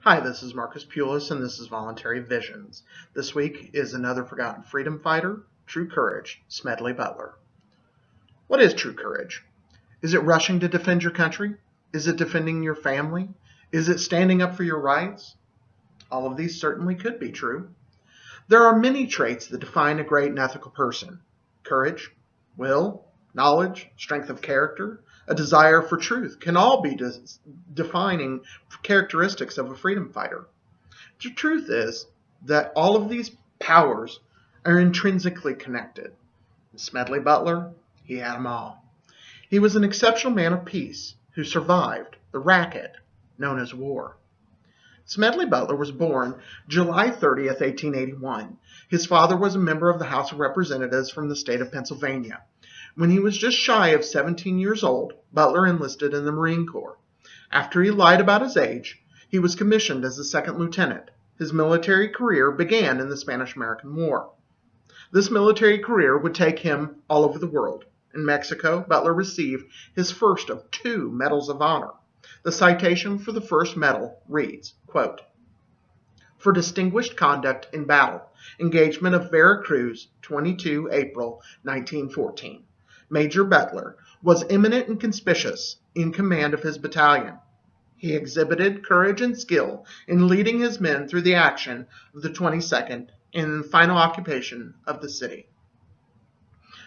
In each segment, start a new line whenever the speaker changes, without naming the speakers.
Hi, this is Marcus Pulis, and this is Voluntary Visions. This week is another forgotten freedom fighter, True Courage, Smedley Butler. What is true courage? Is it rushing to defend your country? Is it defending your family? Is it standing up for your rights? All of these certainly could be true. There are many traits that define a great and ethical person. Courage, will, knowledge, strength of character, a desire for truth can all be defining characteristics of a freedom fighter. The truth is that all of these powers are intrinsically connected. Smedley Butler, he had them all. He was an exceptional man of peace who survived the racket known as war. Smedley Butler was born July 30th, 1881. His father was a member of the House of Representatives from the state of Pennsylvania. When he was just shy of 17 years old, Butler enlisted in the Marine Corps. After he lied about his age, he was commissioned as a second lieutenant. His military career began in the Spanish-American War. This military career would take him all over the world. In Mexico, Butler received his first of 2 Medals of Honor. The citation for the first medal reads, quote, "For distinguished conduct in battle, engagement of Veracruz, 22 April 1914. Major Butler was eminent and conspicuous in command of his battalion. He exhibited courage and skill in leading his men through the action of the 22nd and final occupation of the city."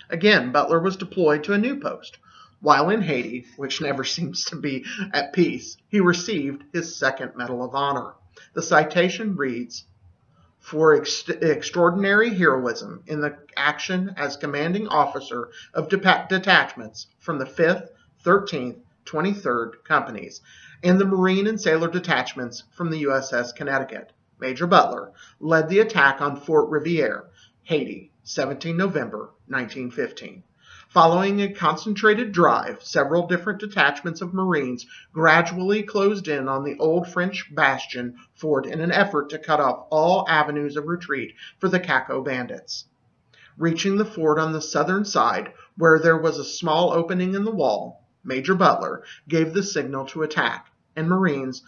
Again, Butler was deployed to a new post. While in Haiti, which never seems to be at peace, he received his second Medal of Honor. The citation reads, "For extraordinary heroism in the action as commanding officer of detachments from the 5th, 13th, 23rd Companies, and the Marine and Sailor detachments from the USS Connecticut. Major Butler led the attack on Fort Riviere, Haiti, 17 November 1915. Following a concentrated drive, several different detachments of Marines gradually closed in on the old French bastion fort in an effort to cut off all avenues of retreat for the Caco bandits. Reaching the fort on the southern side, where there was a small opening in the wall, Major Butler gave the signal to attack, and Marines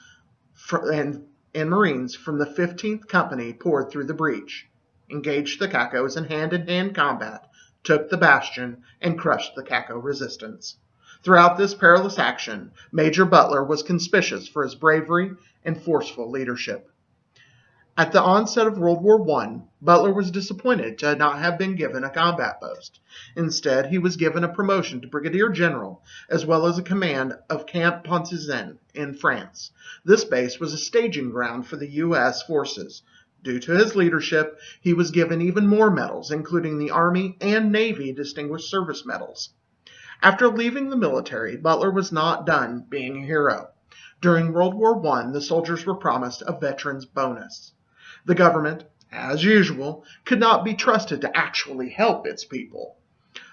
from the 15th Company poured through the breach, engaged the Cacos in hand-to-hand combat, took the bastion, and crushed the Caco resistance. Throughout this perilous action, Major Butler was conspicuous for his bravery and forceful leadership. At the onset of World War I, Butler was disappointed to not have been given a combat post. Instead, he was given a promotion to brigadier general, as well as a command of Camp Pontezin in France. This base was a staging ground for the U.S. forces. Due to his leadership, he was given even more medals, including the Army and Navy Distinguished Service Medals. After leaving the military, Butler was not done being a hero. During World War I, the soldiers were promised a veteran's bonus. The government, as usual, could not be trusted to actually help its people.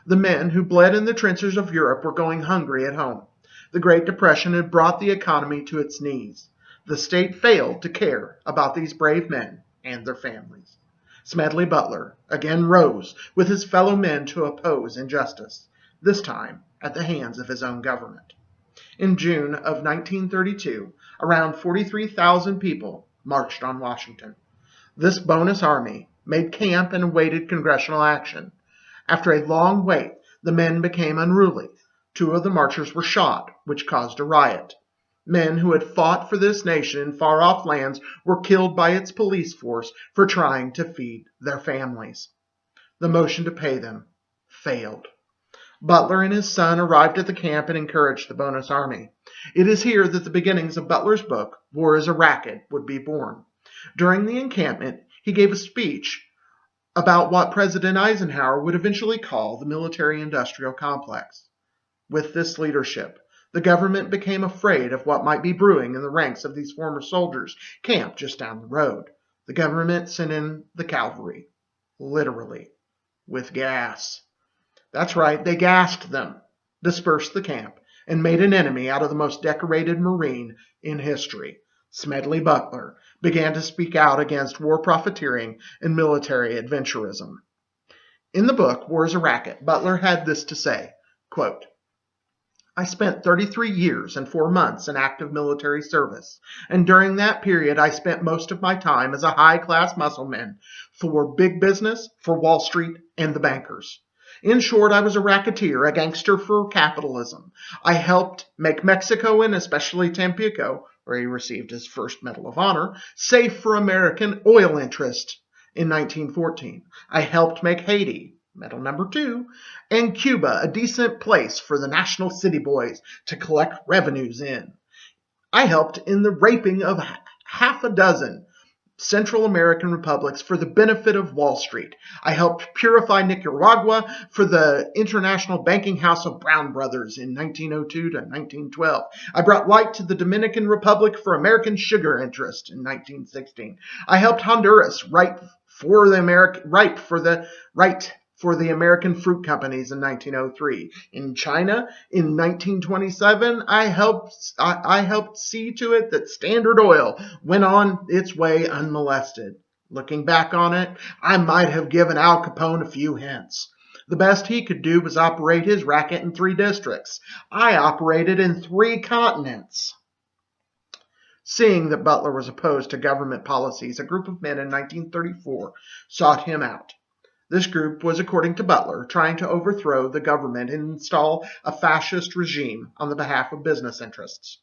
The men who bled in the trenches of Europe were going hungry at home. The Great Depression had brought the economy to its knees. The state failed to care about these brave men and their families. Smedley Butler again rose with his fellow men to oppose injustice, this time at the hands of his own government. In June of 1932, around 43,000 people marched on Washington. This bonus army made camp and awaited congressional action. After a long wait, the men became unruly. 2 of the marchers were shot, which caused a riot. Men who had fought for this nation in far-off lands were killed by its police force for trying to feed their families. The motion to pay them failed. Butler and his son arrived at the camp and encouraged the bonus army. It is here that the beginnings of Butler's book, War is a Racket, would be born. During the encampment, he gave a speech about what President Eisenhower would eventually call the military-industrial complex. With this leadership, the government became afraid of what might be brewing in the ranks of these former soldiers camped just down the road. The government sent in the cavalry, literally, with gas. That's right, they gassed them, dispersed the camp, and made an enemy out of the most decorated Marine in history. Smedley Butler began to speak out against war profiteering and military adventurism. In the book, War is a Racket, Butler had this to say, quote, I spent 33 years and 4 months in active military service, and during that period I spent most of my time as a high-class muscleman for big business, for Wall Street, and the bankers. In short, I was a racketeer, a gangster for capitalism. I helped make Mexico, and especially Tampico, where he received his first Medal of Honor, safe for American oil interests in 1914. I helped make Haiti, medal number 2, and Cuba a decent place for the national city boys to collect revenues in. I helped in the raping of half a dozen Central American republics for the benefit of Wall Street. I helped purify Nicaragua for the International Banking House of Brown Brothers in 1902 to 1912. I brought light to the Dominican Republic for American sugar interest in 1916. I helped Honduras ripe for the American fruit companies in 1903. In China, in 1927, I helped see to it that Standard Oil went on its way unmolested. Looking back on it, I might have given Al Capone a few hints. The best he could do was operate his racket in 3 districts. I operated in 3 continents. Seeing that Butler was opposed to government policies, a group of men in 1934 sought him out. This group was, according to Butler, trying to overthrow the government and install a fascist regime on the behalf of business interests.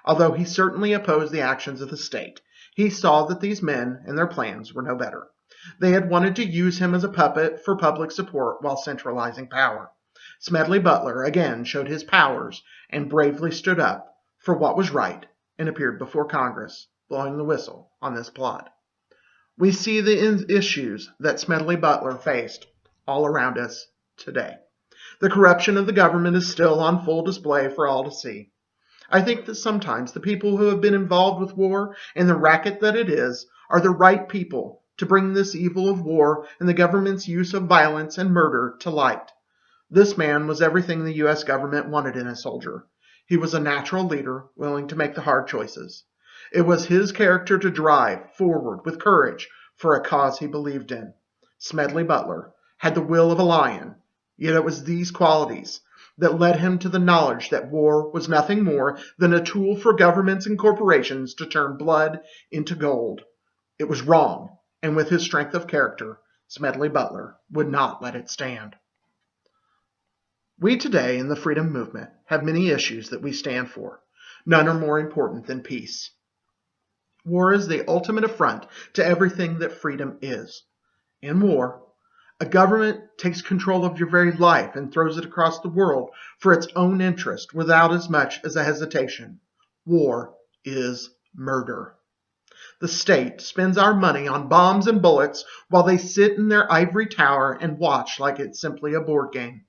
Although he certainly opposed the actions of the state, he saw that these men and their plans were no better. They had wanted to use him as a puppet for public support while centralizing power. Smedley Butler again showed his powers and bravely stood up for what was right and appeared before Congress, blowing the whistle on this plot. We see the issues that Smedley Butler faced all around us today. The corruption of the government is still on full display for all to see. I think that sometimes the people who have been involved with war and the racket that it is are the right people to bring this evil of war and the government's use of violence and murder to light. This man was everything the U.S. government wanted in a soldier. He was a natural leader, willing to make the hard choices. It was his character to drive forward with courage for a cause he believed in. Smedley Butler had the will of a lion, yet it was these qualities that led him to the knowledge that war was nothing more than a tool for governments and corporations to turn blood into gold. It was wrong, and with his strength of character, Smedley Butler would not let it stand. We today in the freedom movement have many issues that we stand for. None are more important than peace. War is the ultimate affront to everything that freedom is. In war, a government takes control of your very life and throws it across the world for its own interest without as much as a hesitation. War is murder. The state spends our money on bombs and bullets while they sit in their ivory tower and watch like it's simply a board game.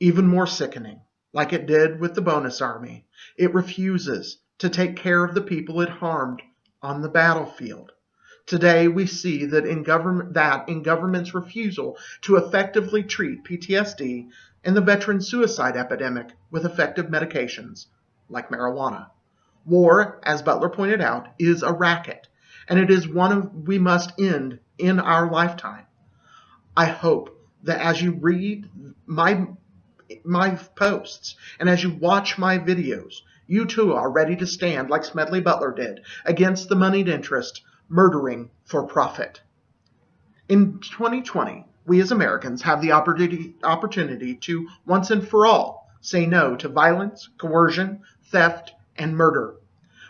Even more sickening, like it did with the bonus army, it refuses to take care of the people it harmed on the battlefield. Today we see that in government's refusal to effectively treat PTSD and the veteran suicide epidemic with effective medications like marijuana. War, as Butler pointed out, is a racket, and it is one we must end in our lifetime. I hope that as you read my posts and as you watch my videos, you too are ready to stand like Smedley Butler did against the moneyed interest murdering for profit. In 2020, we as Americans have the opportunity to once and for all say no to violence, coercion, theft, and murder.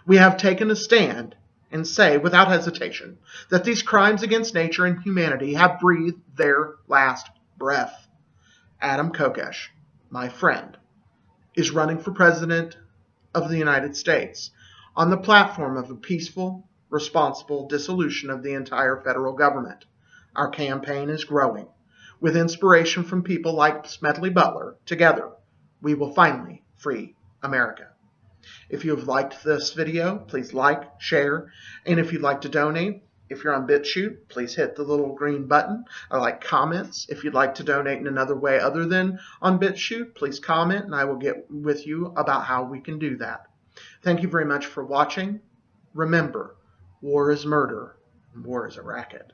We have taken a stand and say without hesitation that these crimes against nature and humanity have breathed their last breath. Adam Kokesh, my friend, is running for president of the United States on the platform of a peaceful, responsible dissolution of the entire federal government. Our campaign is growing. With inspiration from people like Smedley Butler, together, we will finally free America. If you have liked this video, please like, share, and if you'd like to donate, if you're on BitChute, please hit the little green button. I like comments. If you'd like to donate in another way other than on BitChute, please comment and I will get with you about how we can do that. Thank you very much for watching. Remember, war is murder and war is a racket.